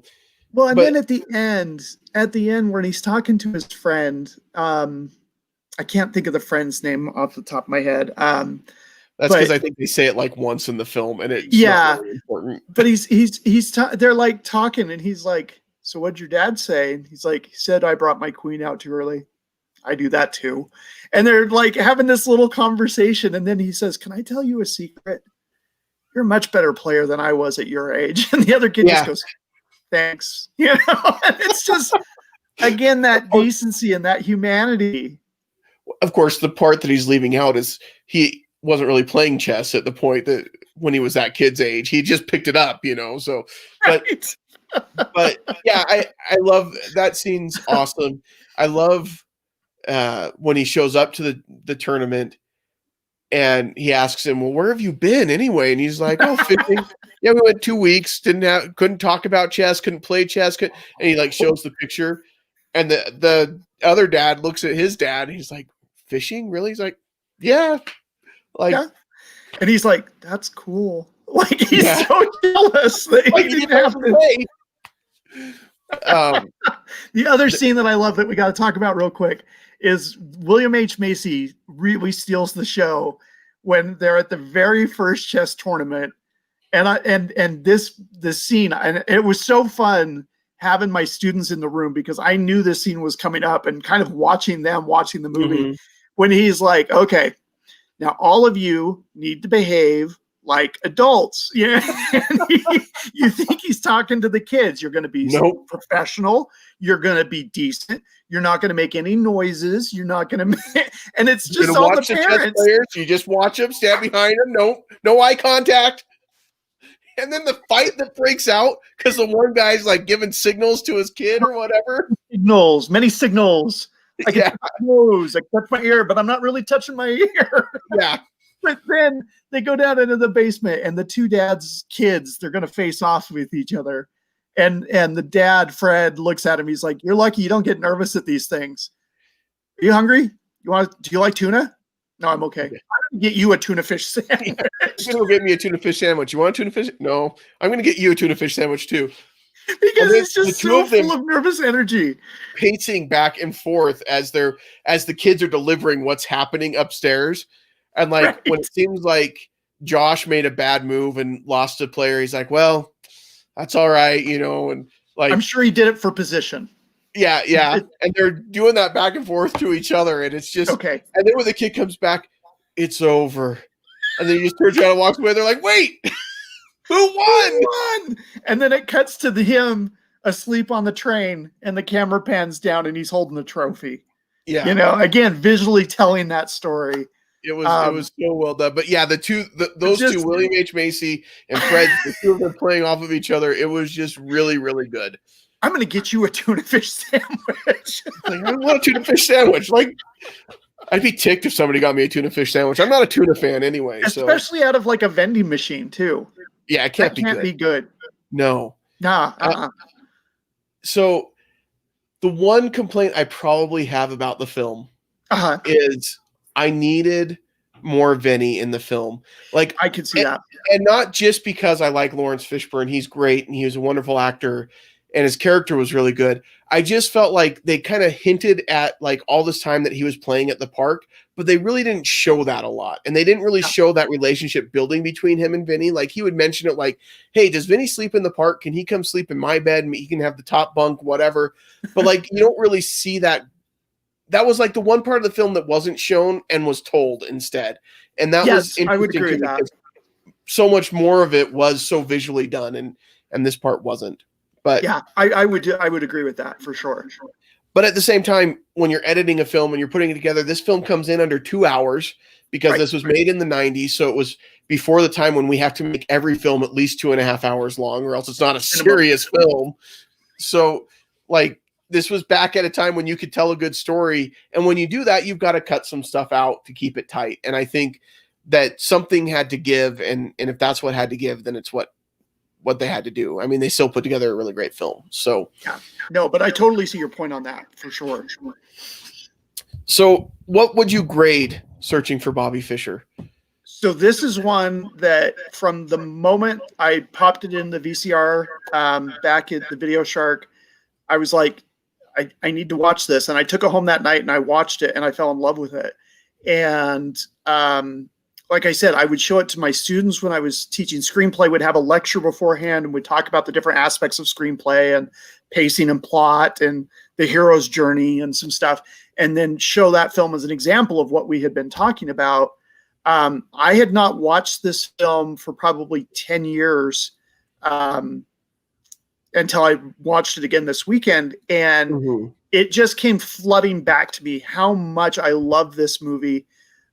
Well, and then at the end, when he's talking to his friend, I can't think of the friend's name off the top of my head. That's because I think they say it like once in the film, and it's not really important. But they're like talking, and he's like, "So what'd your dad say?" And he's like, "He said I brought my queen out too early. I do that too." And they're like having this little conversation, and then he says, "Can I tell you a secret? You're a much better player than I was at your age." And the other kid just goes, "Thanks." And it's just, again, that decency and that humanity. Of course, the part that he's leaving out is he wasn't really playing chess at the point that when he was that kid's age. He just picked it up, so but yeah, I love that scene's awesome. I love when he shows up to the tournament, and he asks him, "Well, where have you been anyway?" And he's like, "Oh, fishing." Yeah, we went 2 weeks, couldn't talk about chess, couldn't play chess, and he like shows the picture, and the other dad looks at his dad, and he's like, "Fishing? Really?" He's like, "Yeah." Like, and he's like, "That's cool." Like, he's so jealous that he didn't have to. The other scene that I love that we got to talk about real quick is William H. Macy really steals the show when they're at the very first chess tournament, and this scene, and it was so fun having my students in the room because I knew this scene was coming up, and kind of watching the movie when he's like, "Okay, now all of you need to behave like adults." You think he's talking to the kids. You're going to be professional. You're going to be decent. You're not going to make any noises. You're not going to and it's just all the parents. Players, you just watch them, stand behind them. No eye contact. And then the fight that breaks out because the one guy's like giving signals to his kid or whatever. Many signals. I can touch my nose, I touch my ear, but I'm not really touching my ear. Yeah. But then they go down into the basement, and the two dads' kids, they're going to face off with each other. And the dad, Fred, looks at him. He's like, "You're lucky you don't get nervous at these things. Are you hungry? Do you like tuna?" "No, I'm okay." "I'm going to get you a tuna fish sandwich." I'm gonna go get me a tuna fish sandwich. You want a tuna fish? No, I'm gonna get you a tuna fish sandwich too. Because it's just so full of nervous energy, pacing back and forth as the kids are delivering what's happening upstairs, and like when it seems like Josh made a bad move and lost a player, he's like, "Well, that's all right," and like I'm sure he did it for position. Yeah, and they're doing that back and forth to each other, and it's just okay. And then when the kid comes back, it's over, and then he just turns around and walks away. They're like, "Wait, who won?" And then it cuts to him asleep on the train, and the camera pans down, and he's holding the trophy. Yeah, again, visually telling that story. It was so well done. But yeah, those two, William H. Macy and Fred, the two of them playing off of each other, it was just really, really good. I'm going to get you a tuna fish sandwich. I want a tuna fish sandwich. Like, I'd be ticked if somebody got me a tuna fish sandwich. I'm not a tuna fan anyway. Especially out of like a vending machine too. Yeah, it can't be good. No. Nah. So the one complaint I probably have about the film is I needed more Vinny in the film. Like, I could see that. And not just because I like Lawrence Fishburne. He's great and he was a wonderful actor and his character was really good. I just felt like they kind of hinted at like all this time that he was playing at the park, but they really didn't show that a lot. And they didn't really show that relationship building between him and Vinny. Like, he would mention it like, "Hey, does Vinny sleep in the park? Can he come sleep in my bed? And he can have the top bunk, whatever." But like, you don't really see that. That was like the one part of the film that wasn't shown and was told instead. And that was interesting. I would agree with that. So much more of it was so visually done, and this part wasn't. But yeah, I would agree with that for sure. But at the same time, when you're editing a film and you're putting it together, this film comes in under 2 hours because this was made in the 90s. So it was before the time when we have to make every film at least 2.5 hours long, or else it's not a serious film. So like, this was back at a time when you could tell a good story. And when you do that, you've got to cut some stuff out to keep it tight. And I think that something had to give. And if that's what had to give, then it's what they had to do. I mean, they still put together a really great film. So yeah, no, but I totally see your point on that for sure. So what would you grade Searching for Bobby Fischer? So this is one that from the moment I popped it in the VCR back at the Video Shark, I was like, I need to watch this. And I took it home that night and I watched it and I fell in love with it. And like I said, I would show it to my students when I was teaching screenplay, would have a lecture beforehand and would talk about the different aspects of screenplay and pacing and plot and the hero's journey and some stuff, and then show that film as an example of what we had been talking about. I had not watched this film for probably 10 years until I watched it again this weekend. And it just came flooding back to me how much I love this movie.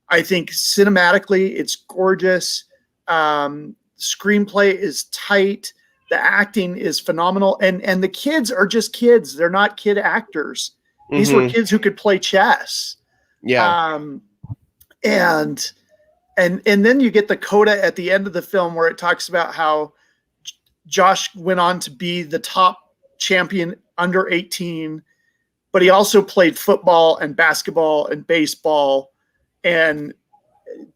I think cinematically it's gorgeous. Screenplay is tight. The acting is phenomenal. And the kids are just kids. They're not kid actors. These were kids who could play chess. Yeah. And then you get the coda at the end of the film where it talks about how Josh went on to be the top champion under 18, but he also played football and basketball and baseball. And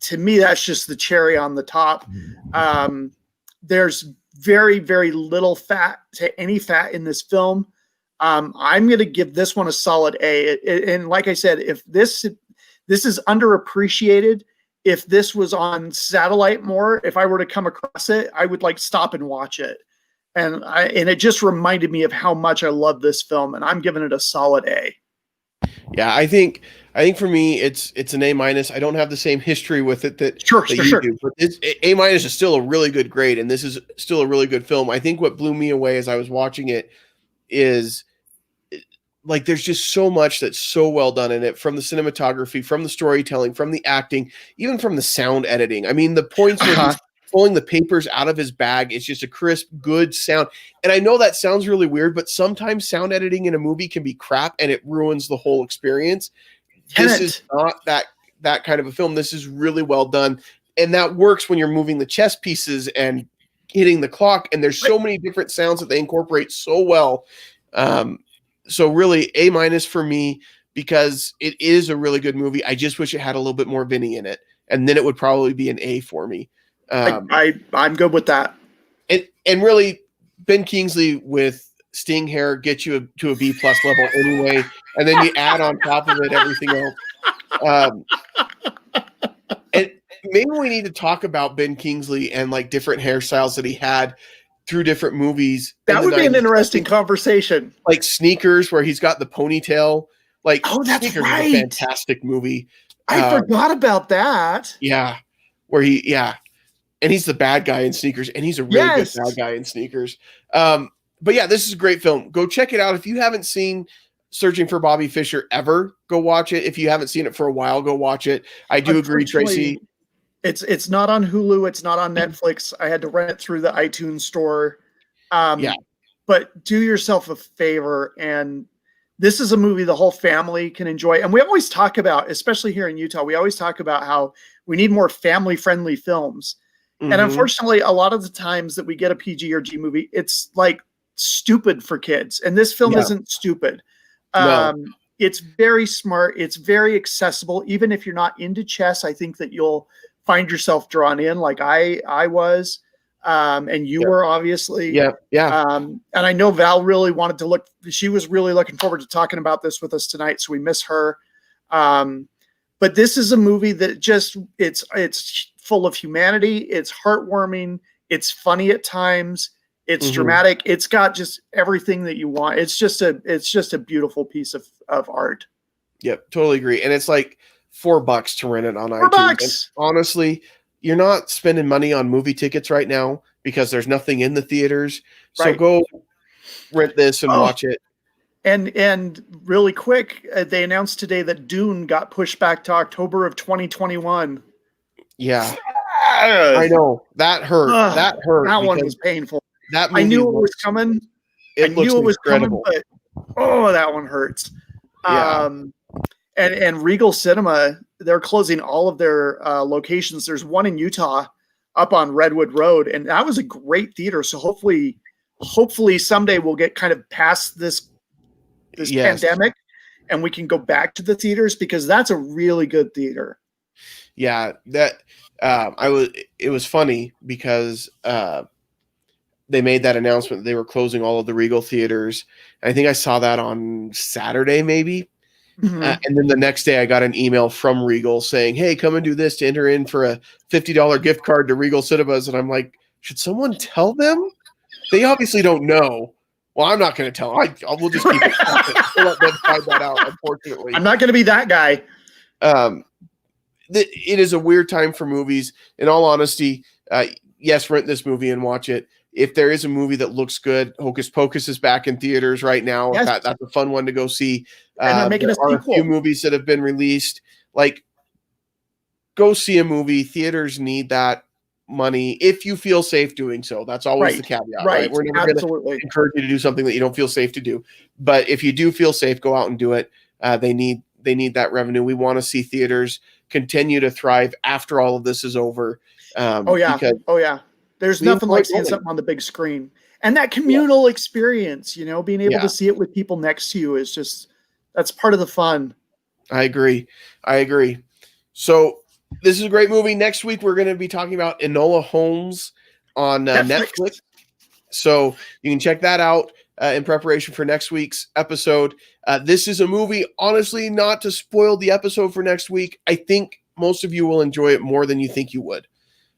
to me, that's just the cherry on the top. There's very, very little fat to any fat in this film. I'm going to give this one a solid A. And like I said, if this is underappreciated, if this was on satellite more, if I were to come across it, I would like stop and watch it. And it just reminded me of how much I love this film, and I'm giving it a solid A. Yeah, I think for me it's an A-. I don't have the same history with it that you do, but it's A- is still a really good grade, and this is still a really good film. I think what blew me away as I was watching it is like there's just so much that's so well done in it, from the cinematography, from the storytelling, from the acting, even from the sound editing. I mean, the points where he's pulling the papers out of his bag, it's just a crisp, good sound. And I know that sounds really weird, but sometimes sound editing in a movie can be crap and it ruins the whole experience. This is not that kind of a film. This is really well done. And that works when you're moving the chess pieces and hitting the clock. And there's so many different sounds that they incorporate so well. So really A- for me, because it is a really good movie. I just wish it had a little bit more Vinny in it. And then it would probably be an A for me. I'm good with that. And really, Ben Kingsley with Sting hair gets you to a B+ level anyway, and then you add on top of it everything else. And maybe we need to talk about Ben Kingsley and like different hairstyles that he had through different movies. That would be an interesting conversation. Like Sneakers, where he's got the ponytail. Like, oh, that's Sneakers right. is a fantastic movie. I forgot about that. Yeah, where and he's the bad guy in Sneakers, and he's a really good bad guy in Sneakers. But yeah, this is a great film. Go check it out. If you haven't seen Searching for Bobby Fischer ever, go watch it. If you haven't seen it for a while, go watch it. I do agree, Tracy. It's not on Hulu. It's not on Netflix. I had to rent it through the iTunes store. But do yourself a favor, and this is a movie the whole family can enjoy. And we always talk about, especially here in Utah, we always talk about how we need more family-friendly films. Mm-hmm. And unfortunately, a lot of the times that we get a PG or G movie, it's like stupid for kids. And this film isn't stupid. No. It's very smart. It's very accessible. Even if you're not into chess, I think that you'll find yourself drawn in, like I was, and you were obviously. Yeah. And I know Val really wanted to she was really looking forward to talking about this with us tonight, so we miss her. But this is a movie that it's full of humanity. It's heartwarming. It's funny at times. It's dramatic. It's got just everything that you want. It's just a beautiful piece of art. Yep, totally agree. And it's like $4 to rent it on iTunes. And honestly, you're not spending money on movie tickets right now because there's nothing in the theaters. So go rent this and watch it. And really quick, they announced today that Dune got pushed back to October of 2021. Yeah, I know that hurt. That hurt. That one was painful. That I knew it was coming. It was incredible. Coming, but that one hurts. Yeah. And Regal Cinema, they're closing all of their locations. There's one in Utah up on Redwood Road, and that was a great theater. So hopefully someday we'll get kind of past this pandemic and we can go back to the theaters, because that's a really good theater. Yeah, that it was funny because they made that announcement that they were closing all of the Regal theaters. I think I saw that on Saturday, maybe. Mm-hmm. And then the next day I got an email from Regal saying, hey, come and do this to enter in for a $50 gift card to Regal Cinemas. And I'm like, should someone tell them? They obviously don't know. Well, I'm not going to tell them. We'll just keep it. We'll let them find that out, unfortunately. I'm not going to be that guy. It is a weird time for movies. In all honesty, yes, rent this movie and watch it. If there is a movie that looks good, Hocus Pocus is back in theaters right now. Yes. That's a fun one to go see. And they're making a few movies that have been released. Like, go see a movie. Theaters need that money if you feel safe doing so. That's always the caveat. Right? We're never going to encourage you to do something that you don't feel safe to do. But if you do feel safe, go out and do it. They need that revenue. We want to see theaters continue to thrive after all of this is over. There's nothing like seeing something on the big screen, and that communal experience, being able to see it with people next to you is that's part of the fun. I agree. So this is a great movie. Next week, we're going to be talking about Enola Holmes on Netflix. So you can check that out in preparation for next week's episode. This is a movie, honestly, not to spoil the episode for next week. I think most of you will enjoy it more than you think you would.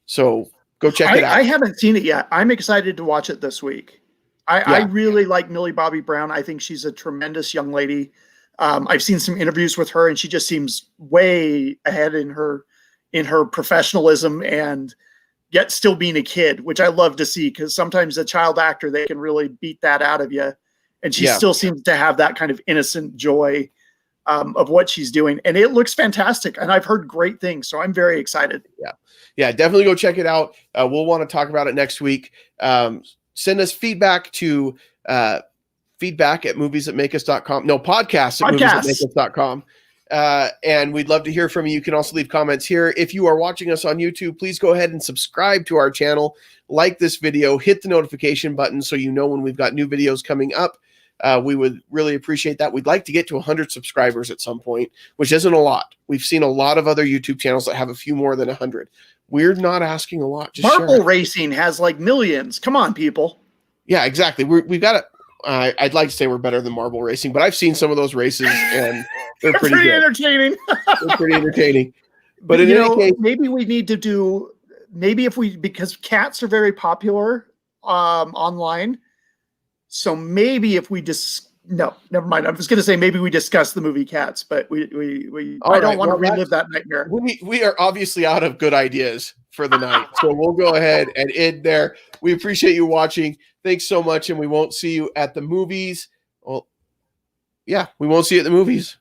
So go check it out. I haven't seen it yet. I'm excited to watch it this week. I really like Millie Bobby Brown. I think she's a tremendous young lady. I've seen some interviews with her, and she just seems way ahead in her professionalism, and yet still being a kid, which I love to see, because sometimes a child actor, they can really beat that out of you. And she still seems to have that kind of innocent joy of what she's doing. And it looks fantastic. And I've heard great things. So I'm very excited. Yeah, definitely go check it out. We'll want to talk about it next week. Send us feedback to feedback@moviesthatmakeus.com. No, podcasts@moviesthatmakeus.com. And we'd love to hear from you. You can also leave comments here. If you are watching us on YouTube, please go ahead and subscribe to our channel, like this video, hit the notification button so you know when we've got new videos coming up. We would really appreciate that. We'd like to get to 100 subscribers at some point, which isn't a lot. We've seen a lot of other YouTube channels that have a few more than 100. We're not asking a lot. Just Marble share it. racing has like millions. Come on, people. Yeah, exactly. We've got to. I'd like to say we're better than marble racing, but I've seen some of those races and they're pretty good. Entertaining. They're pretty entertaining. But in any case, maybe we need to do, because cats are very popular online. So maybe if we no, never mind. I was going to say maybe we discuss the movie Cats, but I don't want to relive that nightmare. We are obviously out of good ideas for the night, so we'll go ahead and end there. We appreciate you watching. Thanks so much, and we won't see you at the movies. Well, yeah, we won't see you at the movies.